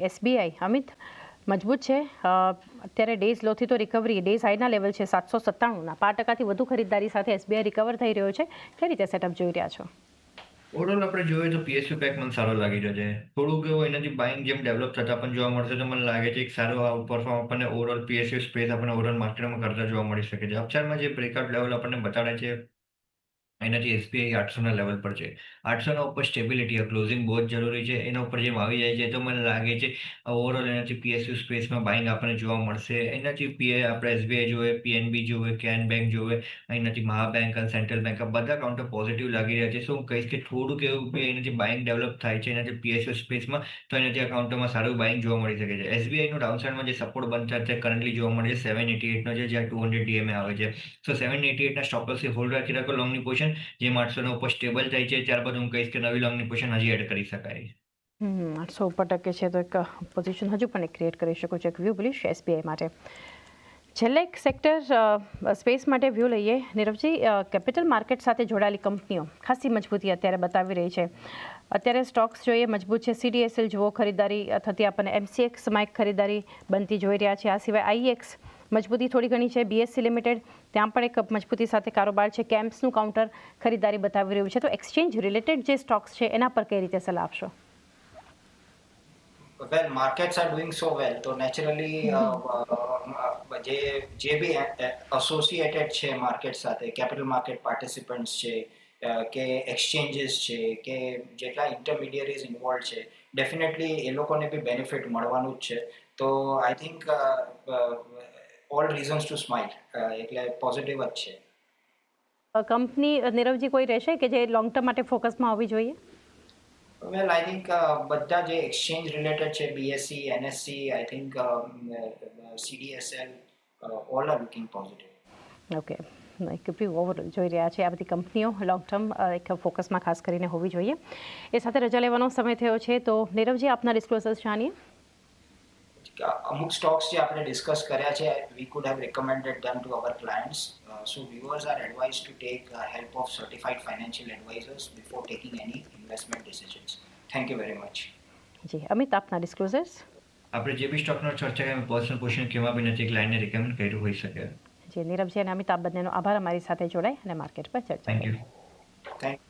SBI Amit મજબૂત છે. અત્યારે ડેઝ લોથી તો રિકવરી ડેઝ હાઈના લેવલ છે 797ના 5%થી વધુ ખરીદદારી સાથે એસબીઆઈ રિકવર થઈ રહ્યો છે. કઈ રીતે સેટઅપ જોઈ રહ્યા છો? ઓવરઓલ આપણે જોઈએ તો પીએસયુ પેક મને સારો લાગી રહ્યો છે. થોડુંક એવું એનાથી બાઇંગ જેમ ડેવલપ થતા પણ જોવા મળશે તો મને લાગે છે એક સારો પરફોર્મ આપણને ઓવરઓલ પીએસયુ સ્પેસ આપણને ઓવરઓલ માર્કેટમાં કરતા જોવા મળી શકે છે. અપસાઇડમાં જે બ્રેકઆઉટ લેવલ આપણને બતાડે છે એનાથી એસબીઆઈ 800ના લેવલ પર છે. 800ના ઉપર સ્ટેબિલિટી ક્લોઝિંગ બહુ જ જરૂરી છે. એના ઉપર જેમ આવી જાય છે તો મને લાગે છે ઓવરઓલ એનાથી પીએસયુ સ્પેસમાં બાઇંગ આપણને જોવા મળશે. એનાથી આપણે એસબીઆઈ જોઈએ, પીએનબી જોઈએ, કેન બેંક જોઈએ, એનાથી મહાબેંક અને સેન્ટ્રલ બેંક આ બધા કાઉન્ટર પોઝિટિવ લાગી રહ્યા છે. શું હું કહીશ કે થોડુંક એવું કે એનાથી બાઇંગ ડેવલપ થાય છે એનાથી પીએસયુ સ્પેસમાં તો એનાથી આ કાઉન્ટરમાં સારું બાઇંગ જોવા મળી શકે છે. એસબીઆઈનું ડાઉનસાઇડમાં જે સપોર્ટ બનતા છે કરન્ટલી જોવા મળે છે 788નો છે જ્યાં 200 ડીએમએ આવે છે. સો 788ના સ્ટોપ લોસથી હોલ્ડ રાખી રાખો લોંગની પોઝિશન. જેમ 800 ઉપર સ્ટેબલ થાય છે ત્યારબાદ હું કહીશ કે નવી લોંગની પોઝિશન હજી એડ કરી શકાય. 800 ઉપર ટકે છે તો એક પોઝિશન હજુ પણ ક્રિએટ કરી શકો છો. એક વ્યૂ બોલીશ એસબીઆઈ માટે. છેલ્લે એક સેક્ટર સ્પેસ માટે વ્યૂ લઈએ. નીરવજી, કેપિટલ માર્કેટ સાથે જોડાયેલી કંપનીઓ ખાસી મજબૂતી અત્યારે બતાવી રહી છે. અત્યારે સ્ટોક્સ જોઈએ મજબૂત છે. સીડીએસએલ જુઓ ખરીદારી થતી આપણને, એમસીએક્સમાં એક ખરીદારી બનતી જોઈ રહ્યા છે. આ સિવાય આઈએક્સ મજબૂતી થોડી ઘણી છે. બીએસસી લિમિટેડ ત્યાં પણ એક મજબૂતી સાથે કારોબાર છે. કેમ્પ્સનું કાઉન્ટર ખરીદારી બતાવી રહ્યું છે. તો એક્સચેન્જ રિલેટેડ જે સ્ટોક્સ છે એના પર કઈ રીતે સલાહ આપશો? Well, markets are doing so well, તો naturally જે બી એસોસિએટેડ છે માર્કેટ સાથે, કેપિટલ માર્કેટ પાર્ટિસિપન્ટ્સ છે કે એક્સચેન્જીસ છે કે જેટલા ઇન્ટરમીડિયરીઝ ઇન્વોલ્વ છે, ડેફિનેટલી એ લોકોને બી બેનિફિટ મળવાનું જ છે. તો I think all reasons to smile, એટલે પોઝિટિવ જ છે. કંપની નીરવજી કોઈ રહેશે કે જે લોંગ ટર્મ માટે ફોકસમાં હોવી જોઈએ? વેલ આઈ થિંક બધા જે એક્સચેન્જ રિલેટેડ છે, BSc, NSC, I think CDSL, all are looking positive. Okay, એક વ્યૂ ઓવરઓલ જોઈ રહ્યા છે. આ બધી કંપનીઓ લોંગ ટર્મ એક ફોકસમાં ખાસ કરીને હોવી જોઈએ. એ સાથે રજા લેવાનો સમય થયો છે તો નીરવજી આપના ડિસ્ક્લોઝર્સ જાણીએ. અમુક સ્ટોક્સ જે આપણે ડિસ્કસ કર્યા છે, we could have recommended them to our clients. So viewers are advised to take help of certified financial advisors before taking any investment decisions. Thank you very much. જી અમિત, આપના disclosures. આપણે જે બી સ્ટોકનો ચર્ચા કરી personal position કેવા બી નથી ક્લાયન્ટને recommend કર્યું હોઈ શકે. જી નીરવજી અને અમિત, આપ બંનેનો આભાર અમારી સાથે જોડાઈ અને માર્કેટ પર ચર્ચા થેન્ક કરી. યુ. Thank you.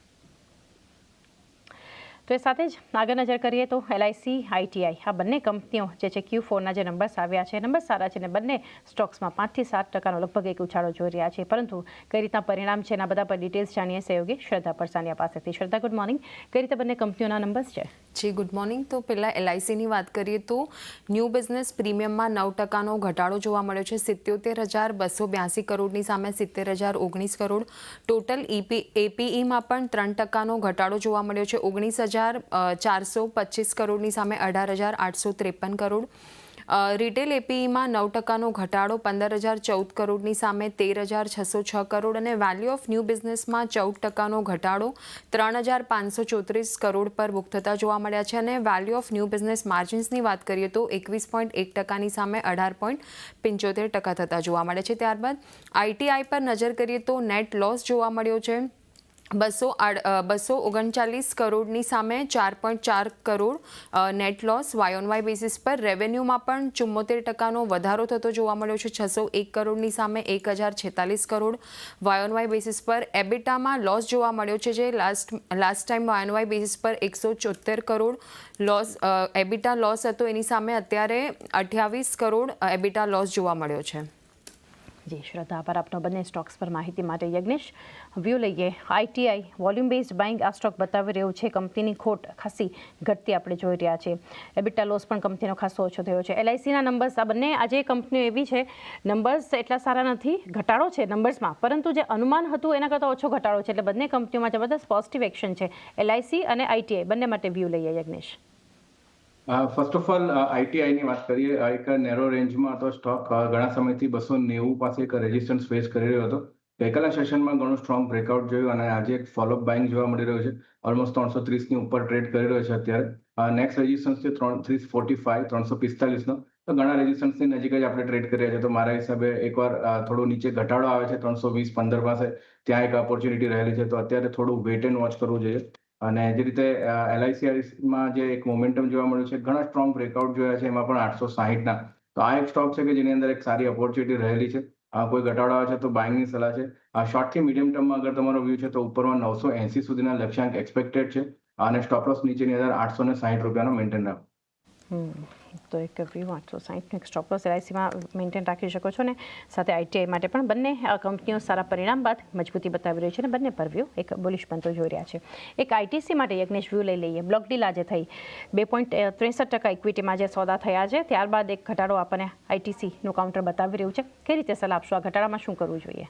તો એ સાથે જ આગળ નજર કરીએ તો એલઆઈસી, આઈટીઆઈ આ બંને કંપનીઓ જે છે Q4ના જે નંબર્સ આવ્યા છે, નંબર્સ સારા છે અને બંને સ્ટોક્સમાં 5 થી 7% લગભગ એક ઉછાળો જોઈ રહ્યા છે. પરંતુ કઈ રીતના પરિણામ છે એના બધા પર ડિટેલ્સ જાણીએ સહયોગી શ્રદ્ધા પરસાનિયા પાસેથી. શ્રદ્ધા, ગુડ મોર્નિંગ. કઈ રીતે બંને કંપનીઓના નંબર્સ છે? જી ગુડ મોર્નિંગ. તો પહેલાં એલઆઈસીની વાત કરીએ તો ન્યૂ બિઝનેસ પ્રીમિયમમાં 9%નો ઘટાડો જોવા મળ્યો છે. 77,282 કરોડની સામે 70,019 કરોડ. ટોટલ એપીઈમાં પણ 3%નો ઘટાડો જોવા મળ્યો છે. 19,425 કરોડની સામે 18,853 કરોડ. રિટેલ એપીઈમાં 9%નો ઘટાડો 15,014 કરોડની સામે 13,606 કરોડ અને વેલ્યુ ઓફ ન્યૂ બિઝનેસમાં 14%નો ઘટાડો 3,534 કરોડ પર બુક થતા જોવા મળ્યા છે અને વેલ્યુ ઓફ ન્યૂ બિઝનેસ માર્જિન્સની વાત કરીએ તો 21.1%ની સામે 18.75% થતા જોવા મળે છે. ત્યારબાદ આઈટીઆઈ પર નજર કરીએ તો નેટ લોસ જોવા મળ્યો છે 239 કરોડની સામે 4.4 crore net loss. Y on Y basis પર રેવન્યુમાં પણ 74%નો વધારો થતો જોવા મળ્યો છે. 601 કરોડની સામે 1,046 crore. Y on Y basis પર એબિટામાં લોસ જોવા મળ્યો છે જે last time Y on Y basis પર 174 કરોડ લોસ એબિટા લોસ હતો, એની સામે અત્યારે 28 કરોડ એબિટા લોસ જોવા મળ્યો છે. જી શ્રદ્ધા, આભાર આપનો બંને સ્ટોક્સ પર માહિતી માટે. યજ્ઞેશ, વ્યૂ લઈએ. આઈટીઆઈ વોલ્યુમ બેઝડ બાઇંગ આ સ્ટોક બતાવી રહ્યું છે. કંપનીની ખોટ ખાસી ઘટતી આપણે જોઈ રહ્યા છે. એબિટા લોસ પણ કંપનીનો ખાસો ઓછો થયો છે. એલઆઈસીના નંબર્સ આ બંને આજે કંપનીઓ એવી છે, નંબર્સ એટલા સારા નથી, ઘટાડો છે નંબર્સમાં, પરંતુ જે અનુમાન હતું એના કરતાં ઓછો ઘટાડો છે. એટલે બંને કંપનીઓમાં જબરદસ્ત પોઝિટિવ એક્શન છે. એલઆઈસી અને આઈટીઆઈ બંને માટે વ્યૂ લઈએ. યજ્ઞેશ. ફર્સ્ટ ઓફ ઓલ આઈટીઆઈની વાત કરીએ. એક નેરો રેન્જમાં હતો સ્ટોક. ઘણા સમયથી 290 પાસે એક રેઝિસ્ટન્સ ફેસ કરી રહ્યો હતો. ગઈકાલના સેશનમાં ઘણું સ્ટ્રોંગ બ્રેકઆઉટ જોયું અને આજે એક ફોલોઅપ બાઇંગ જોવા મળી રહ્યો છે. ઓલમોસ્ટ 330ની ઉપર ટ્રેડ કરી રહ્યો છે અત્યારે. નેક્સ્ટ રેઝિસ્ટન્સ છે 345, 345નો. તો ઘણા રેઝિસ્ટન્સની નજીક જ આપણે ટ્રેડ કરી રહ્યા છે. તો મારા હિસાબે એકવાર થોડું નીચે ઘટાડો આવે છે 320-15 પાસે, ત્યાં એક ઓપોર્ચ્યુનિટી રહેલી છે. તો અત્યારે થોડું વેટ એન્ડ વોચ કરવું જોઈએ. અને જે રીતે LICમાં જે એક મોમેન્ટમ જોવા મળ્યું છે, ઘણા સ્ટ્રોંગ બ્રેકઆઉટ જોયા છે, એમાં પણ 860ના. તો આ એક સ્ટોક છે કે જેની અંદર એક સારી ઓપોર્ચ્યુનિટી રહેલી છે. કોઈ ઘટાડો આવે છે તો બાઇંગની સલાહ છે. શોર્ટથી મીડિયમ ટર્મમાં અગર તમારો વ્યૂ છે તો ઉપરમાં 980 સુધીના લક્ષ્યાંક એક્સપેક્ટેડ છે અને સ્ટોપ લોસ નીચેની અંદર 860 રૂપિયાનો મેન્ટેન રાખો. તો એક વ્યૂ 860નો એક સ્ટોપ લોસ LICમાં મેન્ટેન રાખી શકો છો ને સાથે ITI માટે પણ બંને કંપનીઓ સારા પરિણામ બાદ મજબૂતી બતાવી રહી છે અને બંને પર વ્યૂ એક બુલિશ બનતો જોઈ રહ્યા છે. એક ITC માટે યજ્ઞેશ વ્યૂ લઈ લઈએ. બ્લોક ડીલ આજે થઈ 2.63% ઇક્વિટીમાં જે સોદા થયા છે, ત્યારબાદ એક ઘટાડો આપણને ITCનું કાઉન્ટર બતાવી રહ્યું છે. કઈ રીતે સલાહ આપશો? આ ઘટાડામાં શું કરવું જોઈએ?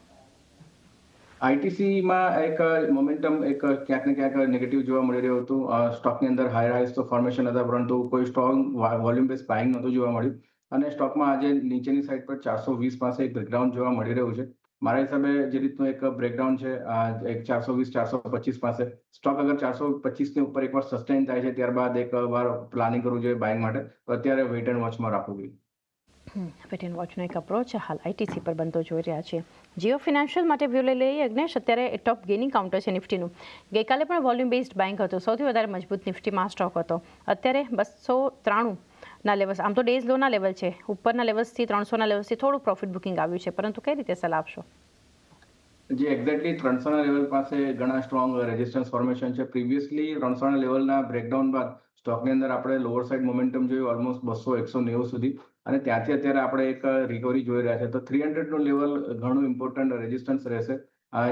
ITCમાં એક મોમેન્ટમ એક ક્યાંક ને ક્યાંક નેગેટિવ જોવા મળી રહ્યું હતું. સ્ટોકની અંદર હાઈસ તો ફોર્મેશન હતા, પરંતુ કોઈ સ્ટ્રોંગ વોલ્યુમ બેઝ બાઇંગ નહોતું જોવા મળ્યું અને સ્ટોકમાં આજે નીચેની સાઈડ પર 420 પાસે એક બ્રેકડાઉન જોવા મળી રહ્યું છે. મારા હિસાબે જે રીતનું એક બ્રેકડાઉન છે એક 420-425 પાસે, સ્ટોક અગર 425ની ઉપર એકવાર સસ્ટેન થાય છે ત્યારબાદ એક વાર પ્લાનિંગ કરવું જોઈએ બાઇંગ માટે, તો અત્યારે વેઇટ એન્ડ વોચમાં રાખવું જોઈએ. વેટ એન્ડ વોચનો એક અપ્રોચ હાલ ITC પર બનતો જોઈ રહ્યા છીએ. જીઓ ફિનાન્શિયલ માટે વ્યૂ લઈ લઈએ યજ્ઞેશ. અત્યારે ટોપ ગેઇનિંગ કાઉન્ટર છે નિફ્ટીનું. ગઈકાલે પણ વોલ્યુમ બેઝડ બાઇંગ હતું, સૌથી વધારે મજબૂત નિફ્ટીમાં સ્ટોક હતો. અત્યારે 293ના લેવલ્સ, આમ તો ડેઝ લોના લેવલ છે, ઉપરના લેવલ્સથી 300ના લેવલ્સથી થોડું પ્રોફિટ બુકિંગ આવ્યું છે, પરંતુ કઈ રીતે સલાહ આપશો? જે એક્ઝેક્ટલી 300ના લેવલ પાસે ઘણા સ્ટ્રોંગ રેઝિસ્ટન્સ ફોર્મેશન છે. પ્રીવિયસલી 300ના લેવલના બ્રેકડાઉન બાદ સ્ટોકની અંદર આપણે લોઅર સાઇડ મોમેન્ટમ જોયું ઓલમોસ્ટ 200-190 સુધી, અને ત્યાંથી અત્યારે આપણે એક રિકવરી જોઈ રહ્યા છે. તો 300નું લેવલ ઘણું ઇમ્પોર્ટન્ટ રેઝિસ્ટન્સ રહેશે.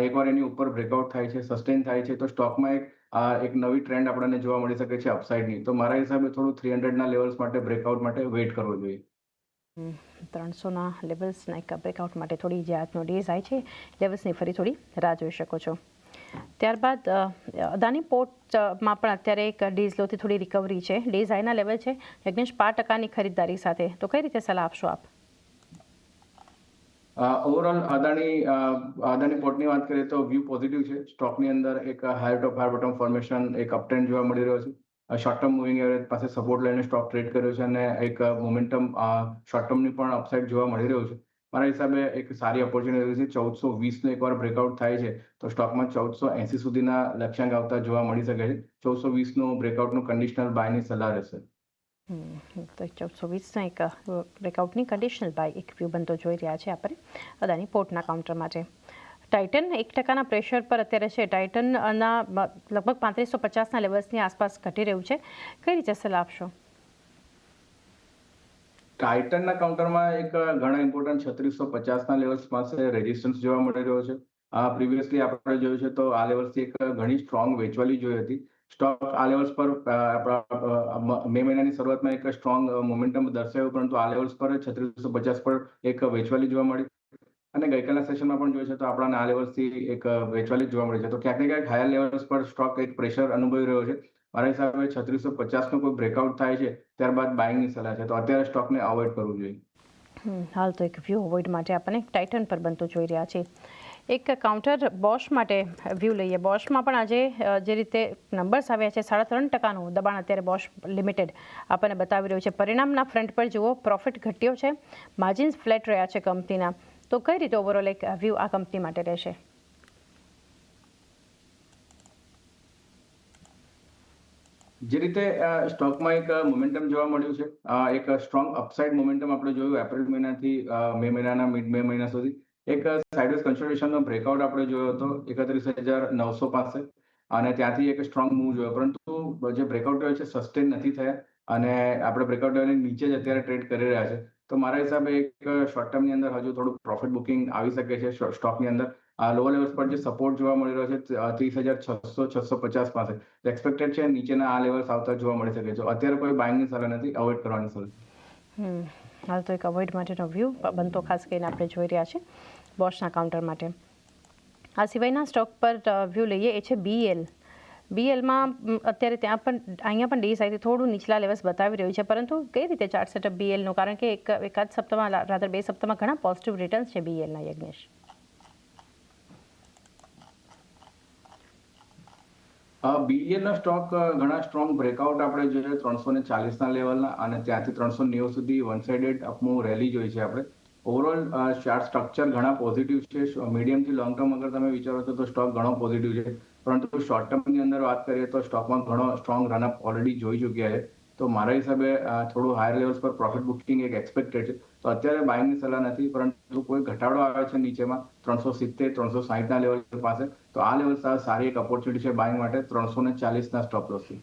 એકવાર એની ઉપર બ્રેકઆઉટ થાય છે, સસ્ટેન થાય છે, તો સ્ટોકમાં એક નવી ટ્રેન્ડ આપણને જોવા મળી શકે છે અપસાઇડની. તો મારા હિસાબે થોડું 300ના લેવલ્સ માટે બ્રેકઆઉટ માટે વેઇટ કરવો જોઈએ. 300ના લેવલ્સના એક બ્રેકઆઉટ માટે થોડી જે આજનો ડેઝ આવી છે લેવલ્સની ફરી થોડી રાહ જોઈ શકો છો. ત્યારબાદ અદાની પોર્ટમાં પણ અત્યારે એક ડેઝ લોથી થોડી રિકવરી છે. ડેઝ હાઈના લેવલ છે યજ્ઞેશ 5%ની ખરીદદારી સાથે, તો કઈ રીતે સલાહ આપશો આપ? ઓવરઓલ અદાની પોર્ટની વાત કરીએ તો વ્યૂ પોઝિટિવ છે. સ્ટોકની અંદર એક હાયર ટોપ હાયર બોટમ ફોર્મેશન એક અપટ્રેન્ડ જોવા મળી રહ્યો છે. શોર્ટ ટર્મ મૂવિંગ એવરેજ પાસે સપોર્ટ લઈને સ્ટોક ટ્રેડ કર્યો છે અને એક મોમેન્ટમ શોર્ટ ટર્મની પણ અપસાઇડ જોવા મળી રહ્યું છે. મારા હિસાબે એક સારી ઓપોર્ચ્યુનિટી છે. 1420નો એકવાર બ્રેકઆઉટ થાય છે તો સ્ટોકમાં 1480 સુધીના લક્ષ્યાંક આવતા જોવા મળી શકે છે. 1420નું બ્રેકઆઉટનું કન્ડિશનલ બાયની સલાહ રહેશે. તો 1420ના એક બ્રેકઆઉટની કન્ડિશનલ બાય એક વ્યૂ બનતો જોઈ રહ્યા છે આપણે અદાની પોર્ટના કાઉન્ટર માટે. ટાઇટન 1%ના પ્રેશર પર અત્યારે છે. ટાઇટનના લગભગ 3550ના લેવલ્સની આસપાસ ઘટી રહ્યું છે. કઈ રીતે સલાહ આપશો? ટાઇટનના કાઉન્ટરમાં એક ઘણા ઇમ્પોર્ટન્ટ 3650ના લેવલ્સ પાસે રેઝિસ્ટન્સ જોવા મળી રહ્યો છે. પ્રીવિયસલી આપણે જોયું છે તો આ લેવલ્સથી એક ઘણી સ્ટ્રોંગ વેચવાલી જોઈ હતી. સ્ટોક આ લેવલ્સ પર મે મહિનાની શરૂઆતમાં એક સ્ટ્રોંગ મોમેન્ટમ દર્શાવ્યું, પરંતુ આ લેવલ્સ પર 3650 પર એક વેચવાલી જોવા મળી અને ગઈકાલના સેશનમાં પણ જોઈએ છે તો આપણાને આ લેવલ્સથી એક વેચવાલી જોવા મળી છે. તો ક્યાંક ને ક્યાંક હાયર લેવલ્સ પર સ્ટોક એક પ્રેશર અનુભવી રહ્યો છે. મારા હિસાબે 3650નો કોઈ બ્રેકઆઉટ થાય છે ત્યારબાદ બાઇંગની સલાહ છે, તો અત્યારે સ્ટોકને અવોઇડ કરવું જોઈએ. હાલ તો એક વ્યૂ અવોઇડ માટે આપણને ટાઇટન પર બનતો જોઈ રહ્યા છે. એક કાઉન્ટર બોશ માટે વ્યૂ લઈએ. બોશમાં પણ આજે જે રીતે નંબર્સ આવ્યા છે 3.5%નું દબાણ અત્યારે બોશ લિમિટેડ આપણને બતાવી રહ્યું છે. પરિણામના ફ્રન્ટ પર જુઓ, પ્રોફિટ ઘટ્યો છે, માર્જિન્સ ફ્લેટ રહ્યા છે કંપનીના. તો કઈ રીતે ઓવરઓલ એક વ્યૂ આ કંપની માટે રહેશે? જે રીતે સ્ટોકમાં એક મોમેન્ટમ જોવા મળ્યું છે, એક સ્ટ્રોંગ અપસાઇડ મોમેન્ટમ આપણે જોયું એપ્રિલ મહિનાથી મે મહિનાના મિડ મે મહિના સુધી. એક સાઇડવેઝ કન્સોલિડેશનનો બ્રેકઆઉટ આપણે જોયો હતો 31,900 પાસે અને ત્યાંથી એક સ્ટ્રોંગ મૂવ જોયો, પરંતુ જે બ્રેકઆઉટ રહ્યો છે સસ્ટેન નથી થયા અને આપણે બ્રેકઆઉટ લેવલની નીચે જ અત્યારે ટ્રેડ કરી રહ્યા છે. તો મારા હિસાબે એક શોર્ટ ટર્મની અંદર હજુ થોડું પ્રોફિટ બુકિંગ આવી શકે છે સ્ટોકની અંદર. લોઅર લેવલ્સ પર જે સપોર્ટ જોવા મળી રહ્યો છે 30,600-650 પાસે, એક્સપેક્ટેડ છે નીચેના આ લેવલ્સ આવતા જોવા મળી શકે છે. અત્યારે કોઈ બાઇંગની સલાહ નથી, અવોઇડ કરવાની સલાહ. હાલ તો એક અવોઇડ માટેનો વ્યૂ બનતો ખાસ કરીને આપણે જોઈ રહ્યા છીએ બોશના કાઉન્ટર માટે. આ સિવાયના સ્ટોક પર વ્યૂ લઈએ એ છે BEL. BELમાં અત્યારે ત્યાં પણ અહીંયા પણ ડે સાથે થોડું નીચલા લેવલ્સ બતાવી રહ્યું છે, પરંતુ કઈ રીતે ચાર્ટ સેટઅપ BELનું? કારણ કે એકાદ સપ્તાહમાં રાધર 2 સપ્તાહમાં ઘણા પોઝિટિવ રિટર્ન્સ છે BELના યજ્ઞેશ. BELના સ્ટોક ઘણા સ્ટ્રોંગ બ્રેકઆઉટ આપણે જોઈએ 340ના લેવલના અને ત્યાંથી 390 સુધી વન સાઇડેડ અપમૂવ રેલી જોઈ છે આપણે. ઓવરઓલ ચાર્ટ સ્ટ્રક્ચર ઘણા પોઝિટિવ છે. મીડિયમથી લોંગ ટર્મ અગર તમે વિચારો છો તો સ્ટોક ઘણો પોઝિટિવ છે. પરંતુ શોર્ટ ટર્મની અંદર વાત કરીએ તો સ્ટોકમાં ઘણો સ્ટ્રોંગ રનઅપ ઓલરેડી જોઈ ચૂક્યા છે. તો મારા હિસાબે થોડું હાયર લેવલ્સ પર પ્રોફિટ બુકિંગ એક એક્સપેક્ટેડ છે. તો અત્યારે બાઇંગની સલાહ નથી, પરંતુ કોઈ ઘટાડો આવે છે નીચેમાં 370-360 લેવલ પાસે, તો આ લેવલ સારી એક ઓપોર્ચ્યુનિટી છે બાઇંગ માટે 340 સ્ટોપ લોસથી.